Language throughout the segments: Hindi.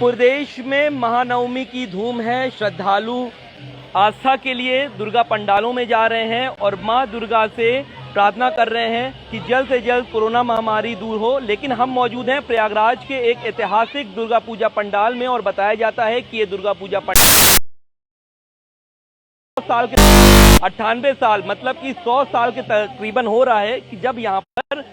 प्रदेश में महानवमी की धूम है। श्रद्धालु आस्था के लिए दुर्गा पंडालों में जा रहे हैं और मां दुर्गा से प्रार्थना कर रहे हैं कि जल्द से जल्द कोरोना महामारी दूर हो। लेकिन हम मौजूद हैं प्रयागराज के एक ऐतिहासिक दुर्गा पूजा पंडाल में और बताया जाता है कि ये दुर्गा पूजा पंडाल साल के 98 साल मतलब कि 100 साल के तकरीबन हो रहा है कि जब यहाँ पर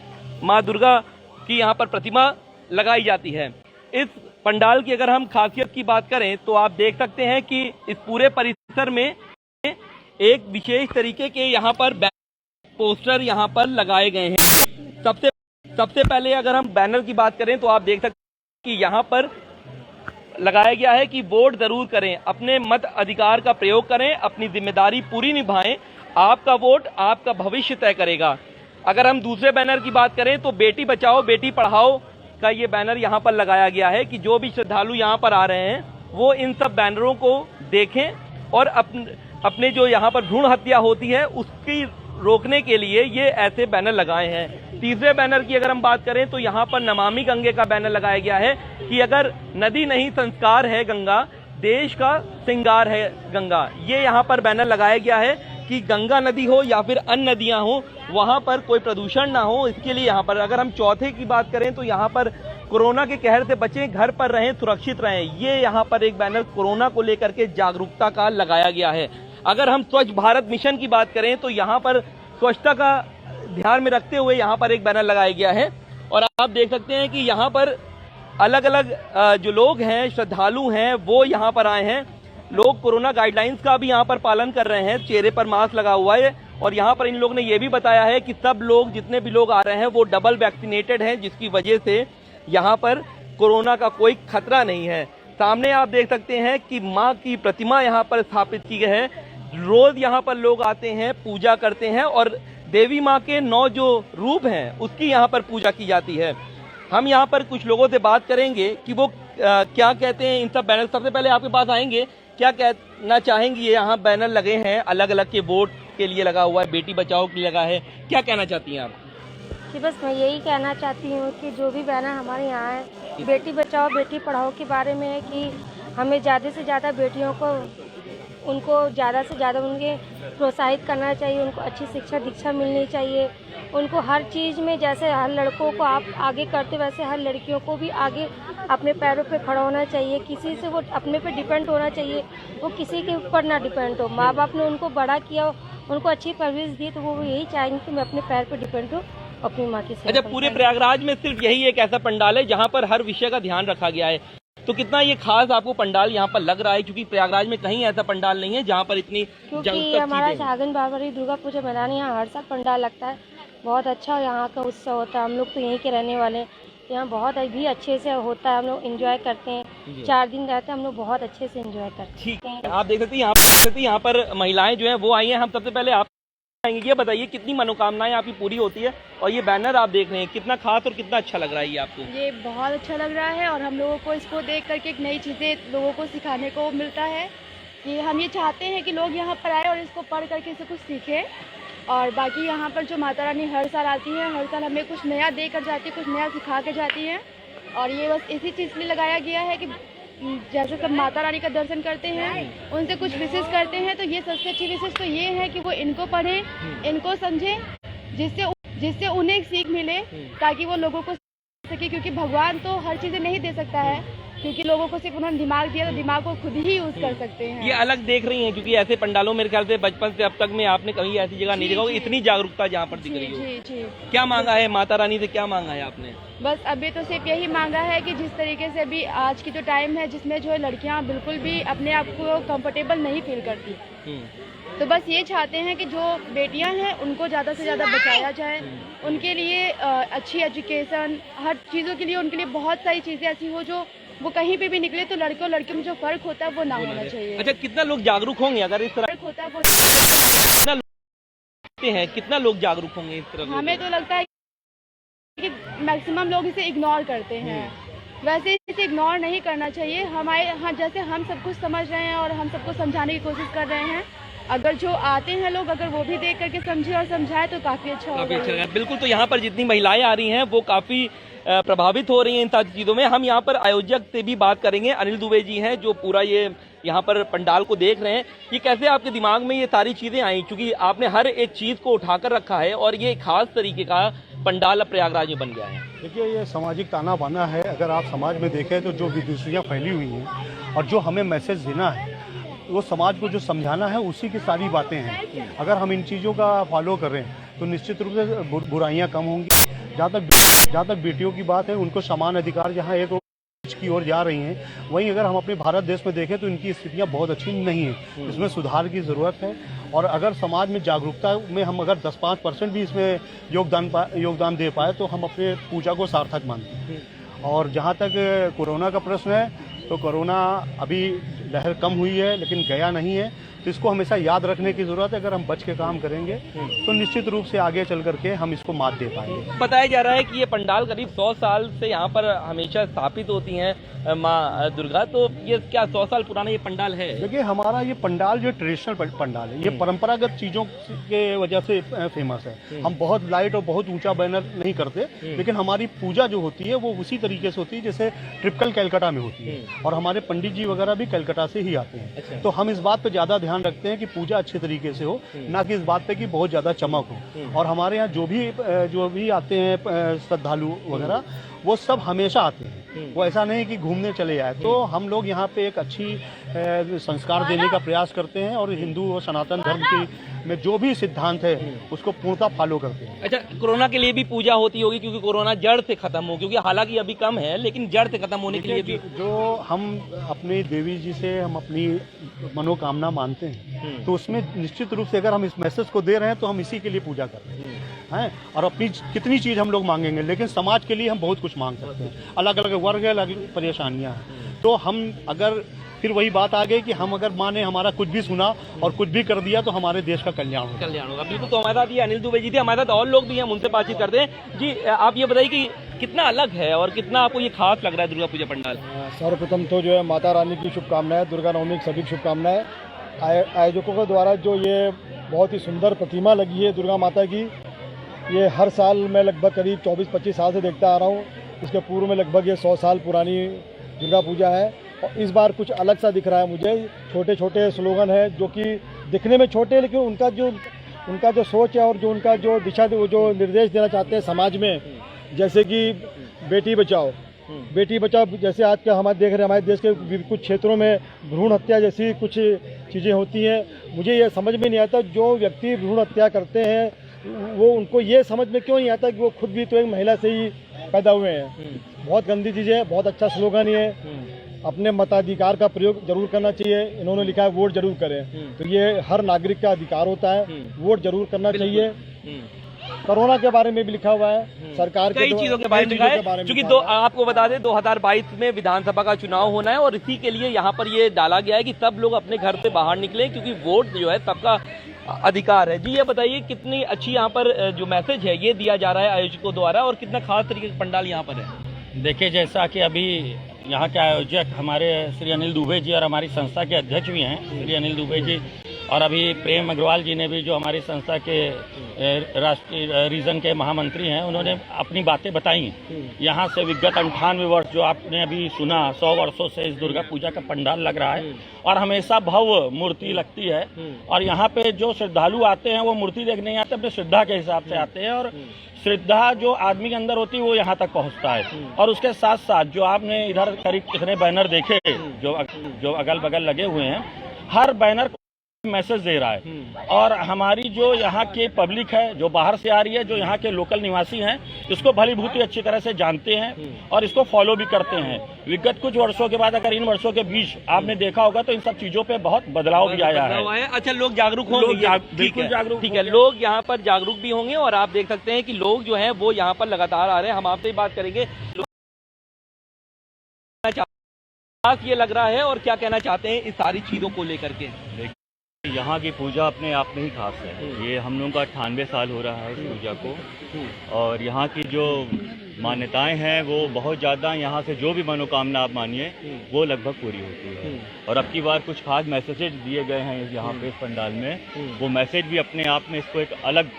माँ दुर्गा की यहाँ पर प्रतिमा लगाई जाती है। इस पंडाल की अगर हम खासियत की बात करें तो आप देख सकते हैं कि इस पूरे परिसर में एक विशेष तरीके के यहाँ पर पोस्टर यहाँ पर लगाए गए हैं। सबसे पहले अगर हम बैनर की बात करें तो आप देख सकते हैं कि यहाँ पर लगाया गया है कि वोट जरूर करें, अपने मत अधिकार का प्रयोग करें, अपनी जिम्मेदारी पूरी निभाएं, आपका वोट आपका भविष्य तय करेगा। अगर हम दूसरे बैनर की बात करें तो बेटी बचाओ बेटी पढ़ाओ का ये बैनर यहाँ पर लगाया गया है कि जो भी श्रद्धालु यहाँ पर आ रहे हैं वो इन सब बैनरों को देखें और अपने जो यहाँ पर भ्रूण हत्या होती है उसकी रोकने के लिए ये ऐसे बैनर लगाए हैं। तीसरे बैनर की अगर हम बात करें तो यहाँ पर नमामि गंगे का बैनर लगाया गया है कि अगर नदी नहीं संस्कार है गंगा, देश का श्रृंगार है गंगा। ये यहाँ पर बैनर लगाया गया है कि गंगा नदी हो या फिर अन्य नदियां हो वहां पर कोई प्रदूषण ना हो, इसके लिए यहाँ पर। अगर हम चौथे की बात करें तो यहाँ पर कोरोना के कहर से बचें, घर पर रहें, सुरक्षित रहें। ये यहाँ पर एक बैनर कोरोना को लेकर के जागरूकता का लगाया गया है। अगर हम स्वच्छ भारत मिशन की बात करें तो यहाँ पर स्वच्छता का ध्यान में रखते हुए यहाँ पर एक बैनर लगाया गया है और आप देख सकते हैं कि यहाँ पर अलग अलग जो लोग हैं, श्रद्धालु हैं, वो यहाँ पर आए हैं। लोग कोरोना गाइडलाइंस का भी यहाँ पर पालन कर रहे हैं, चेहरे पर मास्क लगा हुआ है और यहाँ पर इन लोगों ने ये भी बताया है कि सब लोग जितने भी लोग आ रहे हैं वो डबल वैक्सीनेटेड हैं, जिसकी वजह से यहाँ पर कोरोना का कोई खतरा नहीं है। सामने आप देख सकते हैं कि माँ की प्रतिमा यहाँ पर स्थापित की गई है। रोज यहाँ पर लोग आते हैं, पूजा करते हैं और देवी माँ के 9 जो रूप हैं उसकी यहाँ पर पूजा की जाती है। हम यहाँ पर कुछ लोगों से बात करेंगे कि वो क्या कहते हैं इन सब बैनर। सबसे पहले आपके पास आएंगे, क्या कहना चाहेंगी? ये यहाँ बैनर लगे हैं अलग अलग के, वोट के लिए लगा हुआ है, बेटी बचाओ के लिए लगा है, क्या कहना चाहती हैं आप? कि बस मैं यही कहना चाहती हूँ कि जो भी बैनर हमारे यहाँ है बेटी बचाओ बेटी पढ़ाओ के बारे में है कि हमें ज़्यादा से ज़्यादा बेटियों को उनको ज़्यादा से ज़्यादा उनके प्रोत्साहित करना चाहिए, उनको अच्छी शिक्षा दीक्षा मिलनी चाहिए, उनको हर चीज़ में जैसे हर लड़कों को आप आगे करते वैसे हर लड़कियों को भी आगे अपने पैरों पे खड़ा होना चाहिए। किसी से वो अपने पे डिपेंड होना चाहिए, वो किसी के ऊपर ना डिपेंड हो। माँ बाप ने उनको बड़ा किया, उनको अच्छी परवरिश दी, तो वो यही चाहेंगे कि मैं अपने पैर पे डिपेंड हूँ, अपनी माँ की सेवा। अच्छा, पूरे प्रयागराज में सिर्फ यही एक ऐसा पंडाल है जहाँ पर हर विषय का ध्यान रखा गया है, तो कितना ये खास आपको पंडाल यहाँ पर लग रहा है? क्योंकि प्रयागराज में कहीं ऐसा पंडाल नहीं है जहाँ पर इतनी क्योंकि हमारा शाहगंज बाबरी दुर्गा पूजा मैदान यहाँ हर साल पंडाल लगता है, बहुत अच्छा यहाँ का उत्सव होता है। हम लोग तो यहीं के रहने वाले हैं, यहाँ बहुत भी अच्छे से होता है, हम लोग एंजॉय करते हैं। 4 दिन रहते हैं हम लोग, बहुत अच्छे से एंजॉय करते हैं। ठीक है, आप देख सकते हैं यहाँ पर महिलाएं जो हैं वो आई हैं। हम सबसे पहले आप आएंगे, ये बताइए कितनी मनोकामनाएं आपकी पूरी होती है और ये बैनर आप देख रहे हैं कितना खास और कितना अच्छा लग रहा है ये आपको? ये बहुत अच्छा लग रहा है और हम लोगों को इसको देख करके एक नई चीज़ें लोगों को सिखाने को मिलता है कि हम ये चाहते हैं कि लोग यहाँ पर आए और इसको पढ़ करके इसे कुछ सीखें। और बाकी यहाँ पर जो माता रानी हर साल आती हैं, हर साल हमें कुछ नया दे कर जाती है, कुछ नया सिखा के जाती हैं। और ये बस इसी चीज़ के लिए लगाया गया है कि जैसे सब माता रानी का दर्शन करते हैं, उनसे कुछ विशेष करते हैं, तो ये सबसे अच्छी विशेष तो ये है कि वो इनको पढ़ें, इनको समझें, जिससे उन्हें एक सीख मिले ताकि वो लोगों को सके। क्योंकि भगवान तो हर चीज़ें नहीं दे सकता है, क्योंकि लोगों को सिर्फ उन्होंने दिमाग दिया तो दिमाग को खुद ही यूज कर सकते हैं। ये अलग देख रही हैं क्योंकि ऐसे पंडालों मेरे ख्याल से बचपन से अब तक में आपने कहीं ऐसी जगह नहीं देखा होगा, इतनी जागरूकता जहाँ पर दिख रही हो। जी। क्या मांगा है माता रानी से, क्या मांगा है आपने? बस अभी तो सिर्फ यही मांगा है कि जिस तरीके से अभी आज की जो टाइम है जिसमें जो है लड़कियां बिल्कुल भी अपने आप को कंफर्टेबल नहीं फील करती, तो बस ये चाहते हैं कि जो बेटियां हैं उनको ज़्यादा से ज़्यादा बचाया जाए, उनके लिए अच्छी एजुकेशन, हर चीज़ों के लिए उनके लिए बहुत सारी चीज़ें ऐसी हो जो वो कहीं पे भी निकले तो लड़कों लड़कियों में जो फर्क होता है वो ना होना चाहिए। अच्छा, कितना लोग जागरूक होंगे अगर इस तरह होता है वो कितना लोग जागरूक होंगे इस तरह? हमें तो लगता है कि मैक्सिमम लोग इसे इग्नोर करते हैं, वैसे इसे इग्नोर नहीं करना चाहिए। हमारे हाँ, जैसे हम सब कुछ समझ रहे हैं और हम सबको समझाने की कोशिश कर रहे हैं, अगर जो आते हैं लोग अगर वो भी देख करके समझे और समझाए तो काफ़ी अच्छा होगा। बिल्कुल, तो यहाँ पर जितनी महिलाएं आ रही हैं वो काफ़ी प्रभावित हो रही हैं इन सारी चीज़ों में। हम यहाँ पर आयोजक से भी बात करेंगे। अनिल दुबे जी हैं जो पूरा ये यहाँ पर पंडाल को देख रहे हैं। ये कैसे आपके दिमाग में ये सारी चीज़ें आई, क्योंकि आपने हर एक चीज़ को उठाकर रखा है और ये खास तरीके का पंडाल अब प्रयागराज में बन गया है। देखिए, ये सामाजिक ताना बाना है। अगर आप समाज में देखें तो जो विदूषियाँ फैली हुई हैं और जो हमें मैसेज देना है, वो समाज को जो समझाना है, उसी की सारी बातें हैं। अगर हम इन चीज़ों का फॉलो करें तो निश्चित रूप से बुराइयां कम होंगी। जहाँ तक बेटियों की बात है, उनको समान अधिकार जहाँ एक की ओर जा रही हैं, वहीं अगर हम अपने भारत देश में देखें तो इनकी स्थितियाँ बहुत अच्छी नहीं हैं। इसमें सुधार की ज़रूरत है। और अगर समाज में जागरूकता में हम अगर 10-5% भी इसमें योगदान दे पाए तो हम अपने पूजा को सार्थक मानते हैं। और जहाँ तक कोरोना का प्रश्न है, तो कोरोना अभी लहर कम हुई है लेकिन गया नहीं है, तो इसको हमेशा याद रखने की ज़रूरत है। अगर हम बच के काम करेंगे तो निश्चित रूप से आगे चल करके हम इसको मात दे पाएंगे। बताया जा रहा है कि ये पंडाल करीब 100 साल से यहाँ पर हमेशा स्थापित होती हैं माँ दुर्गा, तो ये क्या 100 साल पुराना ये पंडाल है? देखिए, हमारा ये पंडाल जो ट्रेडिशनल पंडाल है, ये परंपरागत चीज़ों के वजह से फेमस है। हम बहुत लाइट और बहुत ऊंचा बैनर नहीं करते, लेकिन हमारी पूजा जो होती है वो उसी तरीके से होती है जैसे ट्रिपिकल कलकत्ता में होती है। और हमारे पंडित जी वगैरह भी कलकत्ता से ही आते हैं। अच्छा। तो हम इस बात पे ज़्यादा ध्यान रखते हैं कि पूजा अच्छे तरीके से हो, ना कि इस बात पे कि बहुत ज़्यादा चमक हो। और हमारे यहाँ जो भी आते हैं श्रद्धालु वगैरह, वो सब हमेशा आते हैं। वो ऐसा नहीं कि घूमने चले जाए। तो हम लोग यहाँ पे एक अच्छी संस्कार देने का प्रयास करते हैं और हिंदू और सनातन धर्म की में जो भी सिद्धांत है उसको पूर्णतः फॉलो करते हैं। अच्छा, कोरोना के लिए भी पूजा होती होगी, क्योंकि कोरोना जड़ से खत्म हो, क्योंकि हालांकि अभी कम है लेकिन जड़ से खत्म होने के लिए भी जो हम अपनी देवी जी से हम अपनी मनोकामना मानते हैं, तो उसमें निश्चित रूप से अगर हम इस मैसेज को दे रहे हैं तो हम इसी के लिए पूजा कर रहे हैं। और अपनी कितनी चीज़ हम लोग मांगेंगे, लेकिन समाज के लिए हम बहुत कुछ मांग सकते हैं। अलग अलग वर्ग है, अलग परेशानियां हैं। तो हम अगर फिर वही बात आ गई कि हम अगर माने हमारा कुछ भी सुना और कुछ भी कर दिया तो हमारे देश का कल्याण होगा। बिल्कुल। तो हमारे साथ ये अनिल दुबे जी थे, हमारे साथ और लोग भी हैं, हम उनसे बातचीत करते हैं। जी, आप ये बताइए कि कितना अलग है और कितना आपको ये खास लग रहा है दुर्गा पूजा पंडाल? सर्वप्रथम तो जो है माता रानी की शुभकामनाएं, दुर्गा नवमी की सभी शुभकामनाएं। आयोजकों के द्वारा जो ये बहुत ही सुंदर प्रतिमा लगी है दुर्गा माता की, ये हर साल मैं लगभग करीब 24-25 साल से देखता आ रहा हूँ। इसके पूर्व में लगभग ये 100 साल पुरानी दुर्गा पूजा है। और इस बार कुछ अलग सा दिख रहा है मुझे। छोटे छोटे स्लोगन है जो कि दिखने में छोटे, लेकिन उनका जो सोच है और जो उनका जो दिशा जो निर्देश देना चाहते हैं समाज में, जैसे कि बेटी बचाओ, जैसे आज का हमारे देख रहे हैं हमारे देश के कुछ क्षेत्रों में भ्रूण हत्या जैसी कुछ चीज़ें होती हैं। मुझे ये समझ में नहीं आता, जो व्यक्ति भ्रूण हत्या करते हैं वो उनको ये समझ में क्यों नहीं आता कि वो खुद भी तो एक महिला से ही पैदा हुए हैं। बहुत गंदी चीज़ है। बहुत अच्छा स्लोगन ये। अपने मताधिकार का प्रयोग जरूर करना चाहिए। इन्होंने लिखा है वोट जरूर करें, तो ये हर नागरिक का अधिकार होता है, वोट जरूर करना चाहिए। कोरोना के बारे में भी लिखा हुआ है, सरकार कई चीजों के बारे में लिखा है, क्योंकि आपको बता दें 2022 में विधानसभा का चुनाव होना है और इसी के लिए यहाँ पर ये डाला गया है कि सब लोग अपने घर से बाहर निकले, क्योंकि वोट जो है सबका अधिकार है। जी, ये बताइए कितनी अच्छी यहाँ पर जो मैसेज है ये दिया जा रहा है आयोजकों द्वारा और कितना खास तरीके का पंडाल यहाँ पर है? देखिए, जैसा कि अभी यहाँ के आयोजक हमारे श्री अनिल दुबे जी और हमारी संस्था के अध्यक्ष भी हैं श्री अनिल दुबे जी, और अभी प्रेम अग्रवाल जी ने भी, जो हमारी संस्था के राष्ट्रीय रीजन के महामंत्री हैं, उन्होंने अपनी बातें बताई। यहाँ से विगत 98 वर्ष जो आपने अभी सुना, 100 वर्षों से इस दुर्गा पूजा का पंडाल लग रहा है और हमेशा भव्य मूर्ति लगती है। और यहाँ पे जो श्रद्धालु आते हैं वो मूर्ति देखने नहीं आते, अपने श्रद्धा के हिसाब से आते हैं और श्रद्धा जो आदमी के अंदर होती है वो यहाँ तक पहुँचता है। और उसके साथ साथ जो आपने इधर करीब कितने बैनर देखे जो अगल बगल लगे हुए हैं, हर बैनर मैसेज दे रहा है। और हमारी जो यहाँ की पब्लिक है जो बाहर से आ रही है, जो यहाँ के लोकल निवासी हैं, इसको भली भांति अच्छी तरह से जानते हैं और इसको फॉलो भी करते हैं। विगत कुछ वर्षों के बाद अगर इन वर्षों के बीच आपने देखा होगा तो इन सब चीजों पे बहुत बदलाव भी आया है। अच्छा, लोग जागरूक होंगे, बिल्कुल जागरूक, ठीक है, लोग यहाँ पर जागरूक भी होंगे और आप देख सकते हैं कि लोग जो है वो यहाँ पर लगातार आ रहे हैं। हम आपसे ही बात करेंगे, ये लग रहा है और क्या कहना चाहते हैं इस सारी चीजों को लेकर के? यहाँ की पूजा अपने आप में ही खास है। ये हम लोगों का 98 साल हो रहा है इस पूजा को, और यहाँ की जो मान्यताएं हैं वो बहुत ज़्यादा, यहाँ से जो भी मनोकामना आप मानिए वो लगभग पूरी होती है। और अब की बार कुछ खास मैसेजेज दिए गए हैं यहाँ पे इस पंडाल में, वो मैसेज भी अपने आप में इसको एक अलग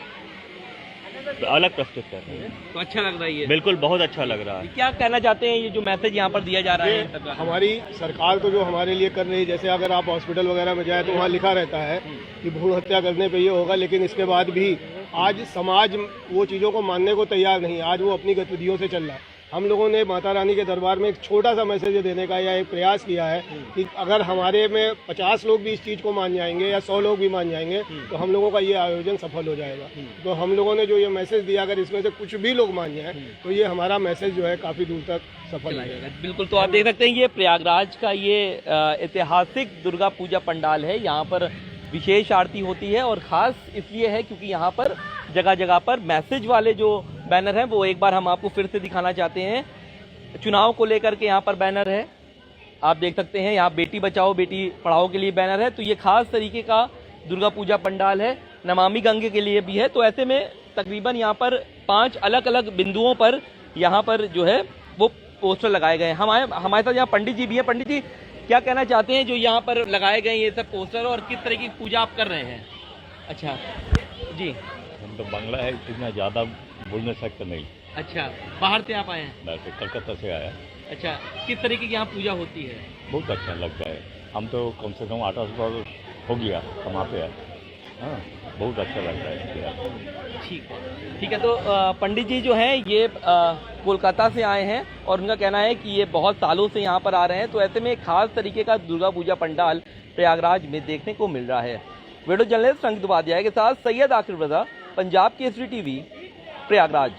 अलग प्रस्तुत कर रहे हैं। तो अच्छा लग रहा है ये, बिल्कुल बहुत अच्छा लग रहा है। क्या कहना चाहते हैं ये जो मैसेज यहाँ पर दिया जा रहा है? हमारी सरकार तो जो हमारे लिए कर रही है, जैसे अगर आप हॉस्पिटल वगैरह में जाए तो वहाँ लिखा रहता है कि भ्रूण हत्या करने पे ये होगा, लेकिन इसके बाद भी आज समाज वो चीज़ों को मानने को तैयार नहीं। आज वो अपनी गतिविधियों से चल रहा है। हम लोगों ने माता रानी के दरबार में एक छोटा सा मैसेज देने का या एक प्रयास किया है कि अगर हमारे में 50 लोग भी इस चीज़ को मान जाएंगे या 100 लोग भी मान जाएंगे तो हम लोगों का ये आयोजन सफल हो जाएगा। तो हम लोगों ने जो ये मैसेज दिया, अगर इसमें से कुछ भी लोग मान जाएं तो ये हमारा मैसेज जो है काफ़ी दूर तक सफल हो जाएगा। बिल्कुल, तो आप देख सकते हैं ये प्रयागराज का ये ऐतिहासिक दुर्गा पूजा पंडाल है। यहाँ पर विशेष आरती होती है और ख़ास इसलिए है क्योंकि यहाँ पर जगह जगह पर मैसेज वाले जो बैनर हैं वो एक बार हम आपको फिर से दिखाना चाहते हैं। चुनाव को लेकर के यहाँ पर बैनर है, आप देख सकते हैं। यहाँ बेटी बचाओ बेटी पढ़ाओ के लिए बैनर है। तो ये खास तरीके का दुर्गा पूजा पंडाल है, नमामि गंगे के लिए भी है। तो ऐसे में तकरीबन यहाँ पर 5 अलग अलग बिंदुओं पर यहाँ पर जो है वो पोस्टर लगाए गए हैं। हमारे साथ यहाँ पंडित जी भी है। पंडित जी, क्या कहना चाहते हैं जो यहाँ पर लगाए गए ये सब पोस्टर, और किस तरह की पूजा आप कर रहे हैं? अच्छा जी, हम तो बांग्ला है, इतना ज़्यादा बोल नहीं सकते। नहीं, अच्छा, बाहर से आप आए हैं? मैं तो कलकत्ता से आया। अच्छा, किस तरीके की यहाँ पूजा होती है? बहुत अच्छा लगता है। हम तो कम से कम 18 साल हो गया हम वहाँ पे आए। हाँ, बहुत अच्छा लगता है। ठीक है। तो पंडित जी जो हैं ये कोलकाता से आए हैं और उनका कहना है कि ये बहुत सालों से यहाँ पर आ रहे हैं। तो ऐसे में एक खास तरीके का दुर्गा पूजा पंडाल प्रयागराज में देखने को मिल रहा है। वीडियो जर्नलिस्ट अंकित उपाध्याय के साथ सैयद आकिब रजा, पंजाब केसरी टीवी, प्रयागराज।